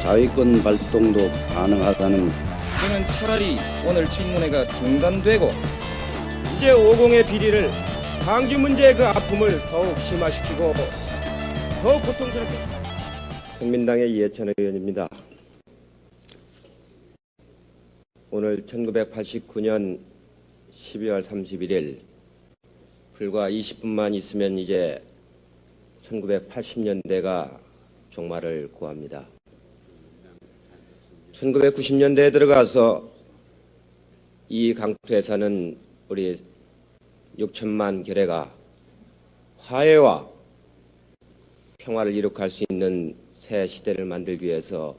자위권 발동도 가능하다는 저는 차라리 오늘 청문회가 중단되고 이제 50의 비리를 방지 문제의 그 아픔을 더욱 심화시키고 더욱 고통스럽게. 국민당의 이해찬 의원입니다. 오늘 1989년 12월 31일 불과 20분만 있으면 이제 1980년대가 종말을 고합니다. 1990년대에 들어가서 이 강토에서는 우리 6천만 결의가 화해와 평화를 이룩할 수 있는 새 시대를 만들기 위해서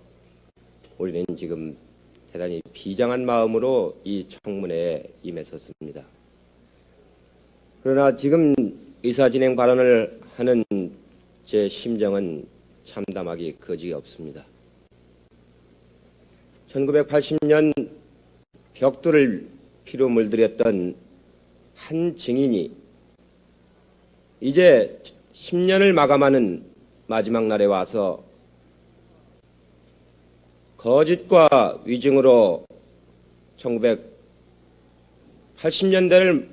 우리는 지금 대단히 비장한 마음으로 이 청문회에 임했었습니다. 그러나 지금 의사진행 발언을 하는 제 심정은 참담하기 거지없습니다. 1980년 벽돌을 피로 물들였던 한 증인이 이제 10년을 마감하는 마지막 날에 와서 거짓과 위증으로 1980년대를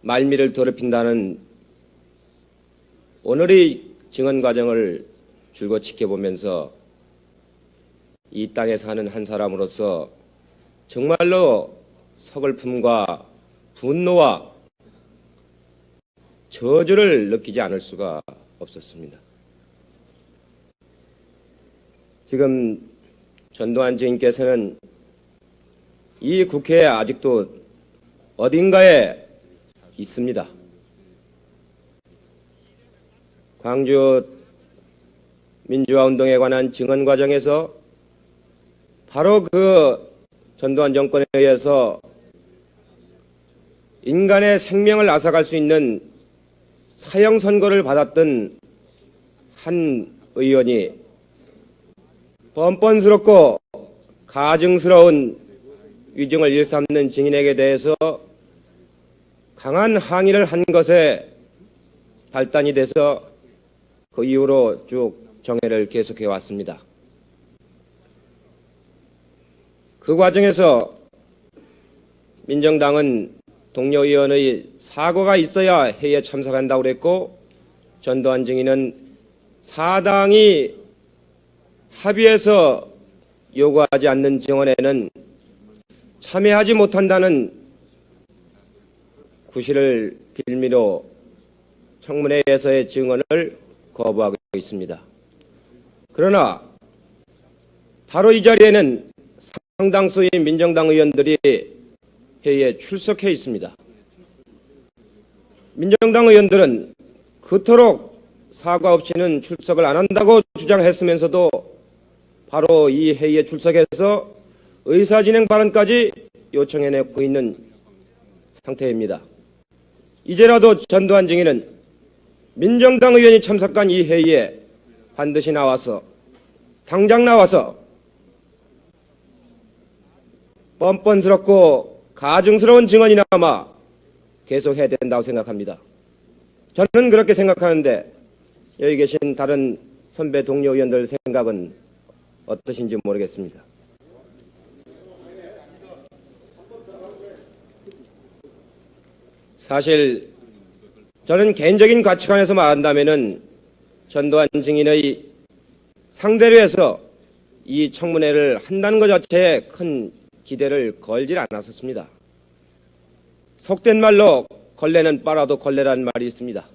말미를 더럽힌다는 오늘의 증언 과정을 줄곧 지켜보면서 이 땅에 사는 한 사람으로서 정말로 서글픔과 분노와 저주를 느끼지 않을 수가 없었습니다. 지금 전두환 증인께서는 이 국회에 아직도 어딘가에 있습니다. 광주 민주화운동에 관한 증언 과정에서 바로 그 전두환 정권에 의해서 인간의 생명을 앗아갈 수 있는 사형 선고를 받았던 한 의원이 뻔뻔스럽고 가증스러운 위증을 일삼는 증인에게 대해서 강한 항의를 한 것에 발단이 돼서 그 이후로 쭉 정회를 계속해 왔습니다. 그 과정에서 민정당은 동료 의원의 사과가 있어야 회의에 참석한다고 그랬고, 전두환 증인은 사당이 합의해서 요구하지 않는 증언에는 참여하지 못한다는 구실을 빌미로 청문회에서의 증언을 거부하고 있습니다. 그러나 바로 이 자리에는 상당수의 민정당 의원들이 회의에 출석해 있습니다. 민정당 의원들은 그토록 사과 없이는 출석을 안 한다고 주장했으면서도 바로 이 회의에 출석해서 의사진행 발언까지 요청해내고 있는 상태입니다. 이제라도 전두환 증인은 민정당 의원이 참석한 이 회의에 반드시 나와서 당장 나와서 뻔뻔스럽고 가증스러운 증언이나마 계속해야 된다고 생각합니다. 저는 그렇게 생각하는데 여기 계신 다른 선배 동료 의원들 생각은 어떠신지 모르겠습니다. 사실 저는 개인적인 가치관에서 말한다면은 전두환 증인의 상대로 해서 이 청문회를 한다는 것 자체에 큰 기대를 걸질 않았었습니다. 속된 말로 걸레는 빨아도 걸레라는 말이 있습니다.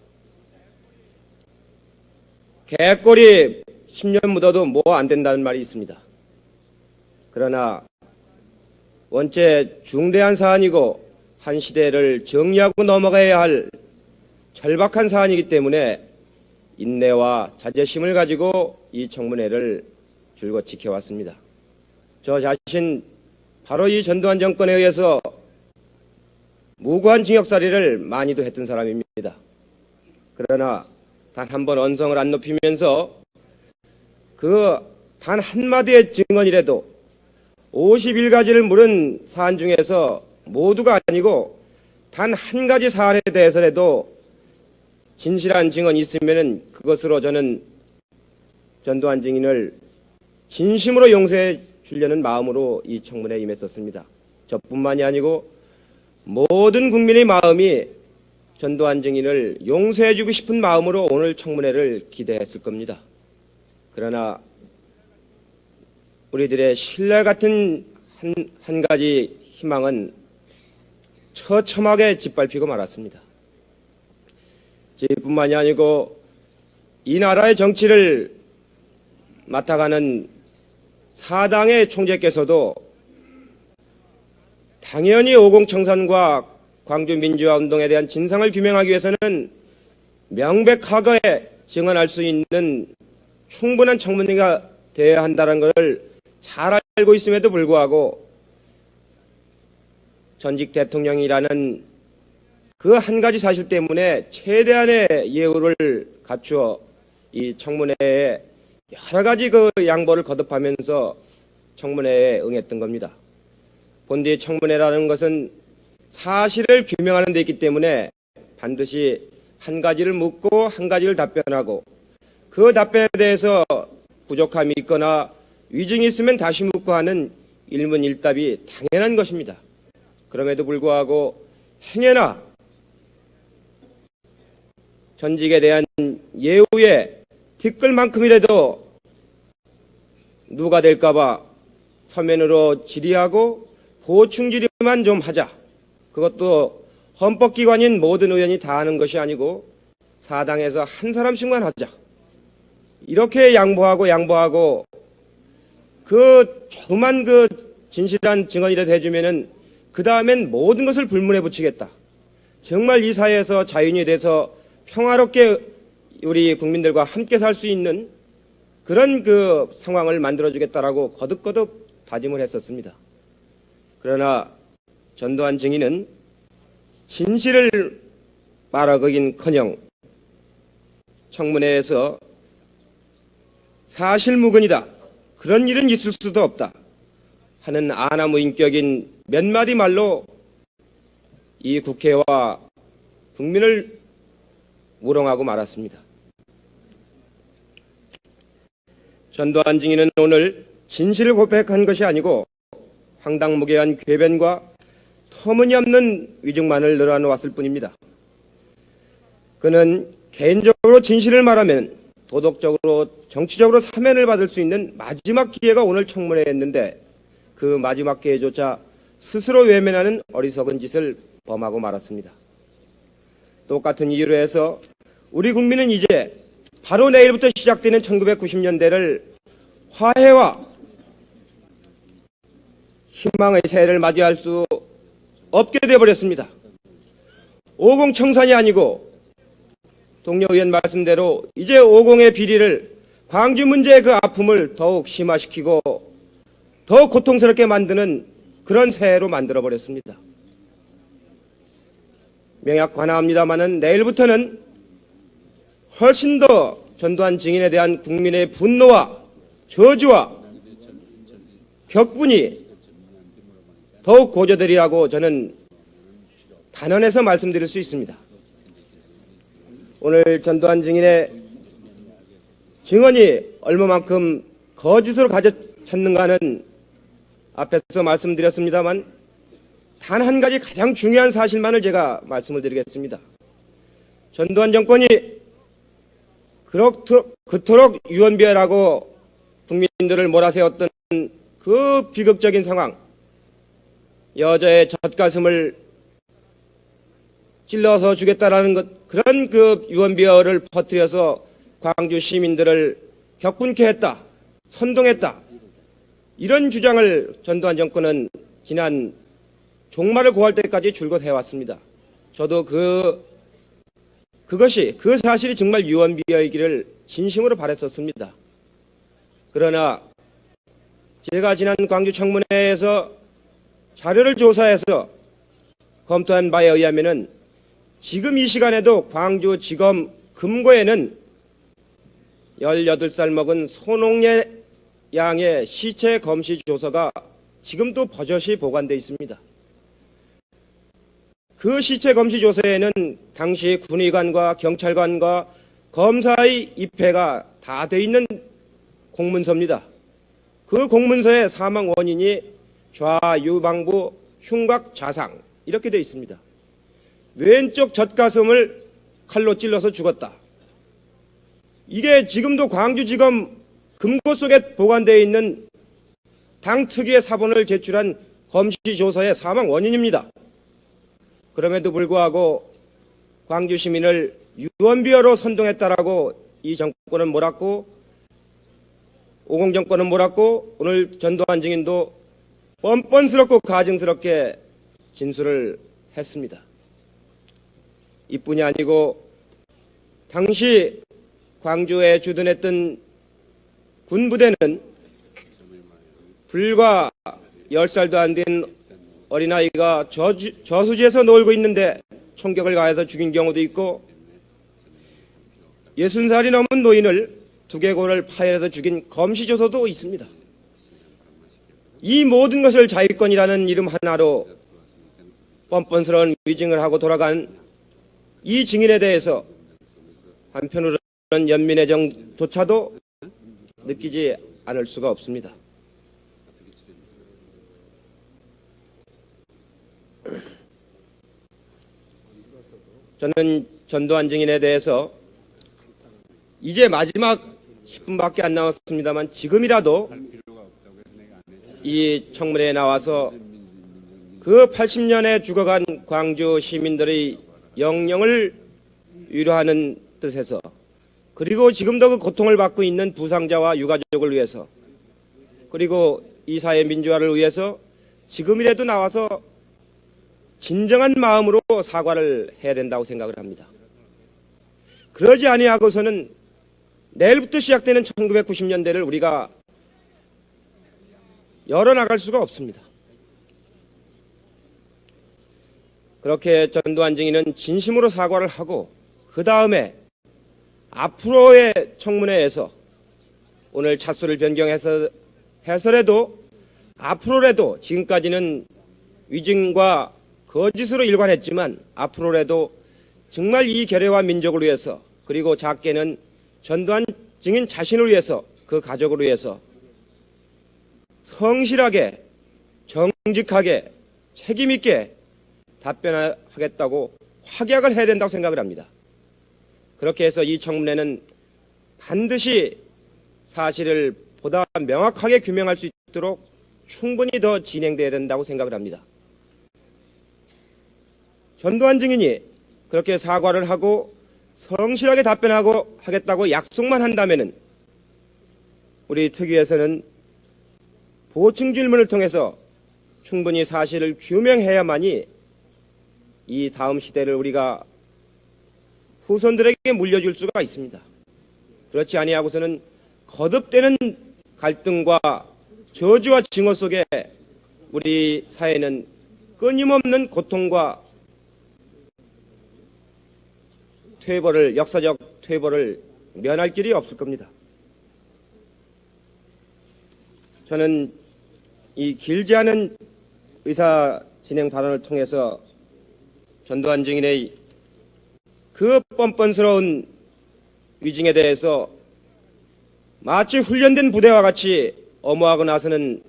개꼬리 10년 묻어도 뭐 안 된다는 말이 있습니다. 그러나 원체 중대한 사안이고 한 시대를 정리하고 넘어가야 할 절박한 사안이기 때문에 인내와 자제심을 가지고 이 청문회를 줄곧 지켜왔습니다. 저 자신 바로 이 전두환 정권에 의해서 무고한 징역살이를 많이도 했던 사람입니다. 그러나 단 한 번 언성을 안 높이면서 그 단 한마디의 증언이라도 51가지를 물은 사안 중에서 모두가 아니고 단 한 가지 사안에 대해서라도 진실한 증언이 있으면은 그것으로 저는 전두환 증인을 진심으로 용서해 주려는 마음으로 이 청문회에 임했었습니다. 저뿐만이 아니고 모든 국민의 마음이 전두환 증인을 용서해 주고 싶은 마음으로 오늘 청문회를 기대했을 겁니다. 그러나 우리들의 신뢰 같은 한 가지 희망은 처참하게 짓밟히고 말았습니다. 저희뿐만이 아니고 이 나라의 정치를 맡아가는 사당의 총재께서도 당연히 50 청산과 광주 민주화 운동에 대한 진상을 규명하기 위해서는 명백하게 증언할 수 있는 충분한 청문회가 되어야 한다는 것을 잘 알고 있음에도 불구하고 전직 대통령이라는 그 한 가지 사실 때문에 최대한의 예우를 갖추어 이 청문회에 여러 가지 그 양보를 거듭하면서 청문회에 응했던 겁니다. 본디 청문회라는 것은 사실을 규명하는 데 있기 때문에 반드시 한 가지를 묻고 한 가지를 답변하고 그 답변에 대해서 부족함이 있거나 위증이 있으면 다시 묻고 하는 일문일답이 당연한 것입니다. 그럼에도 불구하고 행여나 전직에 대한 예우에 티끌만큼이라도 누가 될까봐 서면으로 질의하고 보충 질의만 좀 하자. 그것도 헌법기관인 모든 의원이 다 하는 것이 아니고 사당에서 한 사람씩만 하자. 이렇게 양보하고 그 조그만 그 진실한 증언이라도 해주면은 그 다음엔 모든 것을 불문에 붙이겠다. 정말 이 사회에서 자연이 돼서 평화롭게 우리 국민들과 함께 살 수 있는 그런 그 상황을 만들어주겠다라고 거듭거듭 다짐을 했었습니다. 그러나 전두환 증인은 진실을 말하기는커녕 청문회에서 사실무근이다. 그런 일은 있을 수도 없다. 하는 아나무인격인 몇 마디 말로 이 국회와 국민을 우롱하고 말았습니다. 전두환 증인은 오늘 진실을 고백한 것이 아니고 황당무계한 궤변과 터무니없는 위증만을 늘어놓았을 뿐입니다. 그는 개인적으로 진실을 말하면 도덕적으로 정치적으로 사면을 받을 수 있는 마지막 기회가 오늘 청문회였는데 그 마지막 기회조차 스스로 외면하는 어리석은 짓을 범하고 말았습니다. 똑같은 이유로 해서 우리 국민은 이제 바로 내일부터 시작되는 1990년대를 화해와 희망의 새해를 맞이할 수 없게 되어버렸습니다. 50 청산이 아니고 동료 의원 말씀대로 이제 50의 비리를 광주 문제의 그 아픔을 더욱 심화시키고 더 고통스럽게 만드는 그런 새해로 만들어버렸습니다. 명약 관하합니다마는 내일부터는 훨씬 더 전두환 증인에 대한 국민의 분노와 저주와 격분이 더욱 고조되리라고 저는 단언해서 말씀드릴 수 있습니다. 오늘 전두환 증인의 증언이 얼마만큼 거짓으로 가져찼는가는 앞에서 말씀드렸습니다만 단 한 가지 가장 중요한 사실만을 제가 말씀을 드리겠습니다. 전두환 정권이 그토록 유언비어라고 국민들을 몰아세웠던 그 비극적인 상황, 여자의 젖가슴을 찔러서 주겠다라는 것, 그런 그 유언비어를 퍼뜨려서 광주 시민들을 격분케 했다, 선동했다. 이런 주장을 전두환 정권은 지난 종말을 고할 때까지 줄곧 해왔습니다. 저도 그것이 그 사실이 정말 유언비어이기를 진심으로 바랬었습니다. 그러나 제가 지난 광주 청문회에서 자료를 조사해서 검토한 바에 의하면은 지금 이 시간에도 광주지검 금고에는 18살 먹은 손옥예 양의 시체 검시 조서가 지금도 버젓이 보관되어 있습니다. 그 시체 검시 조서에는 당시 군의관과 경찰관과 검사의 입회가 다 돼 있는 공문서입니다. 그 공문서의 사망 원인이 좌유방부 흉곽 자상 이렇게 되어 있습니다. 왼쪽 젖가슴을 칼로 찔러서 죽었다. 이게 지금도 광주지검 금고 속에 보관되어 있는 당 특유의 사본을 제출한 검시조서의 사망 원인입니다. 그럼에도 불구하고 광주 시민을 유언비어로 선동했다라고 이 정권은 몰았고, 오공정권은 몰았고, 오늘 전두환 증인도 뻔뻔스럽고 가증스럽게 진술을 했습니다. 이뿐이 아니고 당시 광주에 주둔했던 군부대는 불과 10살도 안 된 어린아이가 저수지에서 놀고 있는데 총격을 가해서 죽인 경우도 있고, 60살이 넘은 노인을 두개골을 파열해서 죽인 검시조서도 있습니다. 이 모든 것을 자위권이라는 이름 하나로 뻔뻔스러운 위증을 하고 돌아간 이 증인에 대해서 한편으로는 연민의 정조차도 느끼지 않을 수가 없습니다. 저는 전두환 증인에 대해서 이제 마지막 10분밖에 안 남았습니다만 지금이라도 이 청문회에 나와서 그 80년에 죽어간 광주 시민들의 영령을 위로하는 뜻에서, 그리고 지금도 그 고통을 받고 있는 부상자와 유가족을 위해서, 그리고 이 사회 민주화를 위해서 지금이라도 나와서 진정한 마음으로 사과를 해야 된다고 생각을 합니다. 그러지 아니하고서는 내일부터 시작되는 1990년대를 우리가 열어나갈 수가 없습니다. 그렇게 전두환 증인은 진심으로 사과를 하고, 그 다음에 앞으로의 청문회에서 오늘 찻수를 변경해서라도 앞으로라도, 지금까지는 위증과 거짓으로 일관했지만 앞으로라도 정말 이 결의와 민족을 위해서, 그리고 작게는 전두환 증인 자신을 위해서, 그 가족을 위해서 성실하게, 정직하게, 책임있게 답변하겠다고 확약을 해야 된다고 생각을 합니다. 그렇게 해서 이 청문회는 반드시 사실을 보다 명확하게 규명할 수 있도록 충분히 더 진행돼야 된다고 생각을 합니다. 전두환 증인이 그렇게 사과를 하고 성실하게 답변하고 하겠다고 약속만 한다면은 우리 특위에서는 보충 질문을 통해서 충분히 사실을 규명해야만이 이 다음 시대를 우리가 후손들에게 물려줄 수가 있습니다. 그렇지 아니하고서는 거듭되는 갈등과 저주와 징후 속에 우리 사회는 끊임없는 고통과 역사적 퇴보를 면할 길이 없을 겁니다. 저는 이 길지 않은 의사 진행 발언을 통해서 전두환 증인의 그 뻔뻔스러운 위증에 대해서 마치 훈련된 부대와 같이 엄호하고 나서는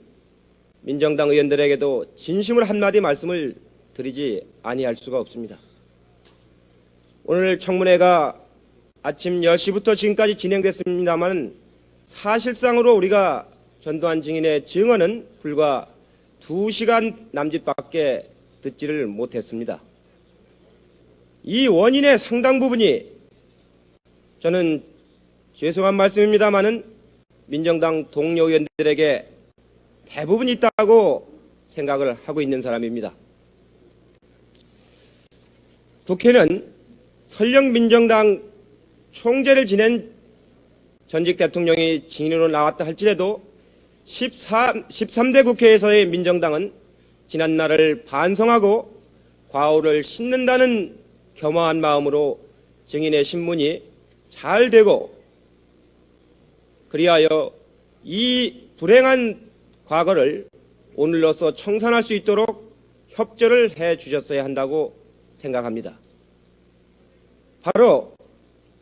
민정당 의원들에게도 진심을 한마디 말씀을 드리지 아니할 수가 없습니다. 오늘 청문회가 아침 10시부터 지금까지 진행됐습니다만 사실상으로 우리가 전두환 증인의 증언은 불과 2시간 남짓밖에 듣지를 못했습니다. 이 원인의 상당 부분이, 저는 죄송한 말씀입니다마는 민정당 동료 의원들에게 대부분 있다고 생각을 하고 있는 사람입니다. 국회는 설령 민정당 총재를 지낸 전직 대통령이 증인으로 나왔다 할지라도 13대 국회에서의 민정당은 지난날을 반성하고 과오를 씻는다는 겸허한 마음으로 증인의 신문이 잘 되고, 그리하여 이 불행한 과거를 오늘로서 청산할 수 있도록 협조를 해 주셨어야 한다고 생각합니다. 바로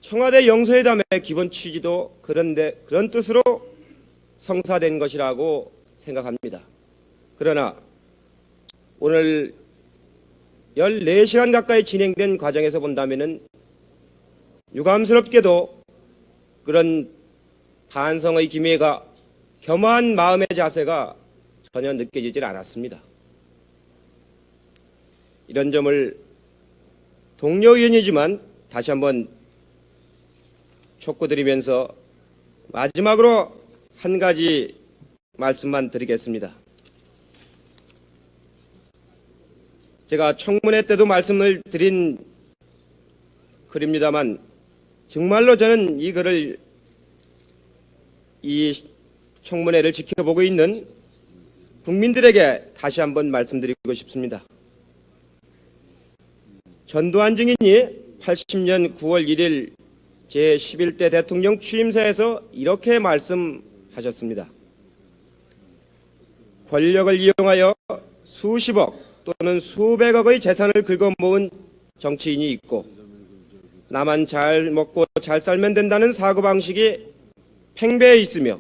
청와대 영서회담의 기본 취지도 그런 뜻으로 성사된 것이라고 생각합니다. 그러나 오늘 14시간 가까이 진행된 과정에서 본다면은 유감스럽게도 그런 반성의 기미가 겸허한 마음의 자세가 전혀 느껴지질 않았습니다. 이런 점을 동료 의원이지만 다시 한번 촉구드리면서 마지막으로 한 가지 말씀만 드리겠습니다. 제가 청문회 때도 말씀을 드린 글입니다만 정말로 저는 이 글을 이 청문회를 지켜보고 있는 국민들에게 다시 한번 말씀드리고 싶습니다. 전두환 증인이 80년 9월 1일 제11대 대통령 취임사에서 이렇게 말씀하셨습니다. 권력을 이용하여 수십억 또는 수백억의 재산을 긁어모은 정치인이 있고 나만 잘 먹고 잘 살면 된다는 사고방식이 팽배해 있으며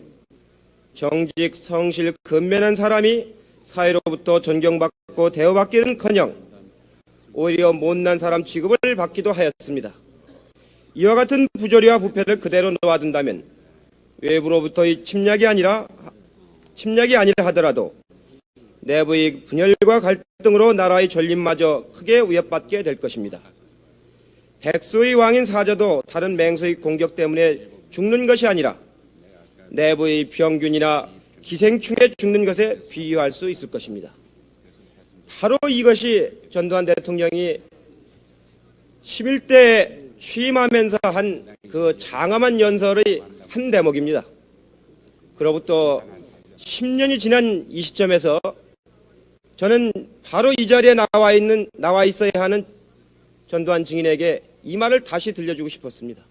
정직, 성실, 근면한 사람이 사회로부터 존경받고 대우받기는커녕 오히려 못난 사람 취급을 받기도 하였습니다. 이와 같은 부조리와 부패를 그대로 놓아둔다면 외부로부터의 침략이 아니라 하더라도 내부의 분열과 갈등으로 나라의 존립마저 크게 위협받게 될 것입니다. 백수의 왕인 사자도 다른 맹수의 공격 때문에 죽는 것이 아니라 내부의 병균이나 기생충에 죽는 것에 비유할 수 있을 것입니다. 바로 이것이 전두환 대통령이 11대 취임하면서 한 그 장엄한 연설의 한 대목입니다. 그로부터 10년이 지난 이 시점에서 저는 바로 이 자리에 나와 있어야 하는 전두환 증인에게 이 말을 다시 들려주고 싶었습니다.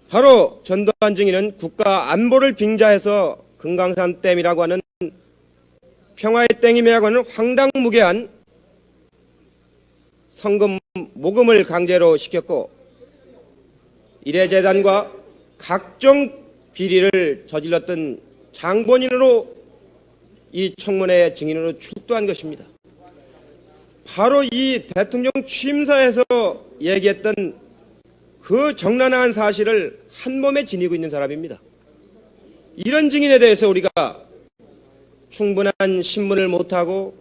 바로 전두환 증인은 국가 안보를 빙자해서 금강산 댐이라고 하는 평화의 댐이라고 하는 황당무계한 성금 모금을 강제로 시켰고 일해재단과 각종 비리를 저질렀던 장본인으로 이 청문회 증인으로 출두한 것입니다. 바로 이 대통령 취임사에서 얘기했던 그 적나라한 사실을 한 몸에 지니고 있는 사람입니다. 이런 증인에 대해서 우리가 충분한 신문을 못하고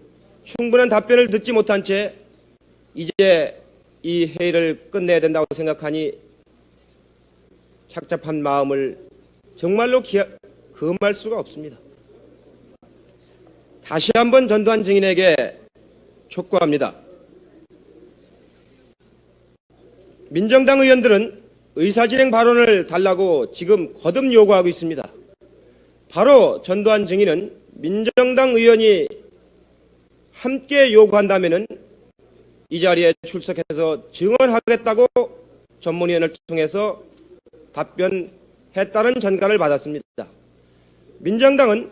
충분한 답변을 듣지 못한 채 이제 이 회의를 끝내야 된다고 생각하니 착잡한 마음을 정말로 금할 수가 없습니다. 다시 한번 전두환 증인에게 촉구합니다. 민정당 의원들은 의사진행 발언을 달라고 지금 거듭 요구하고 있습니다. 바로 전두환 증인은 민정당 의원이 함께 요구한다면 이 자리에 출석해서 증언하겠다고 전문위원을 통해서 답변했다는 전가를 받았습니다. 민정당은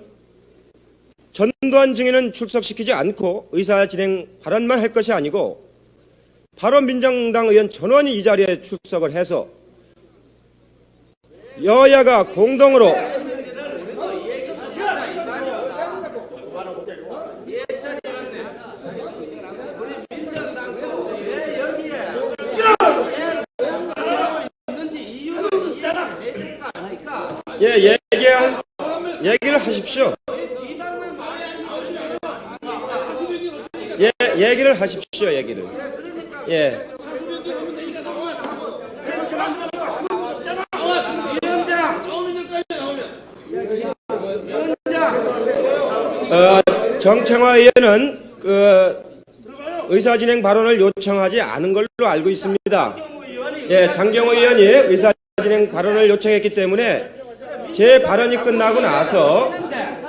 전두환 증인은 출석시키지 않고 의사진행 발언만 할 것이 아니고 바로 민정당 의원 전원이 이 자리에 출석을 해서 여야가 공동으로 얘기를 하십시오. 얘기를 하십시오. 얘기를. 정청화 의원은 의사진행 발언을 요청하지 않은 걸로 알고 있습니다. 장경호 의원이 의사진행 발언을 요청했기 때문에 제 발언이 끝나고 나서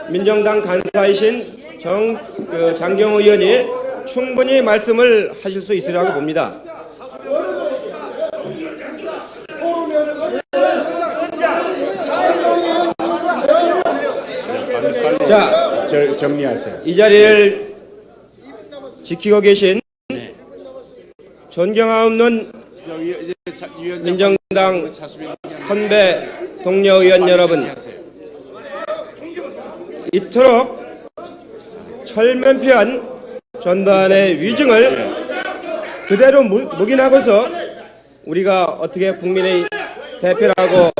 민정당 간사이신 장경호 의원이 충분히 말씀을 하실 수 있으라고 봅니다. 자, 정리하세요. 이 자리를 지키고 계신 존경하옵는 민정당 선배 동료 의원 여러분, 이토록 철면피한 전두환의 위증을 그대로 묵인하고서 우리가 어떻게 국민의 대표라고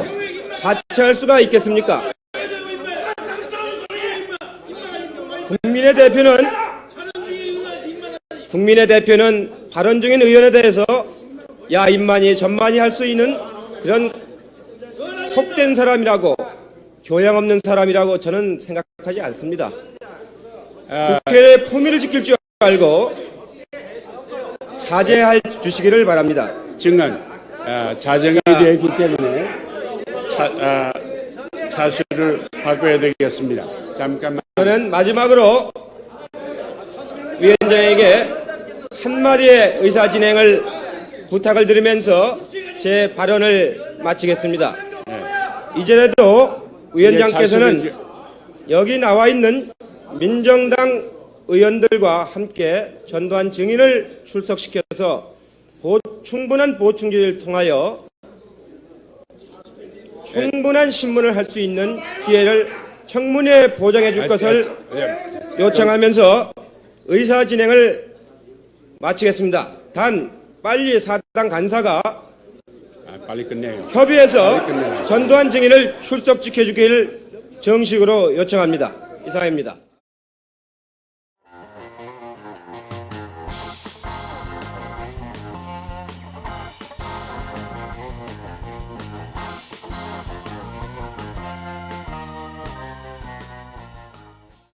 자처할 수가 있겠습니까? 국민의 대표는 발언 중인 의원에 대해서 야인만이 전만이 할 수 있는 그런 속된 사람이라고, 교양 없는 사람이라고 저는 생각하지 않습니다. 국회의 품위를 지킬 줄 알고 자제해 주시기를 바랍니다. 증언 자정이 되었기 때문에 차수를 바꿔야 되겠습니다. 잠깐만. 저는 마지막으로 위원장에게 한마디의 의사 진행을 부탁을 드리면서 제 발언을 마치겠습니다. 이전에도 위원장께서는 여기 나와 있는 민정당 의원들과 함께 전두환 증인을 출석시켜서 충분한 보충기를 통하여 충분한 신문을 할 수 있는 기회를 청문회에 보장해 줄 것을 요청하면서 의사 진행을 마치겠습니다. 단 빨리 사당 간사가 빨리 끝내요. 협의해서 전두환 증인을 출석시켜 주기를 정식으로 요청합니다. 이상입니다.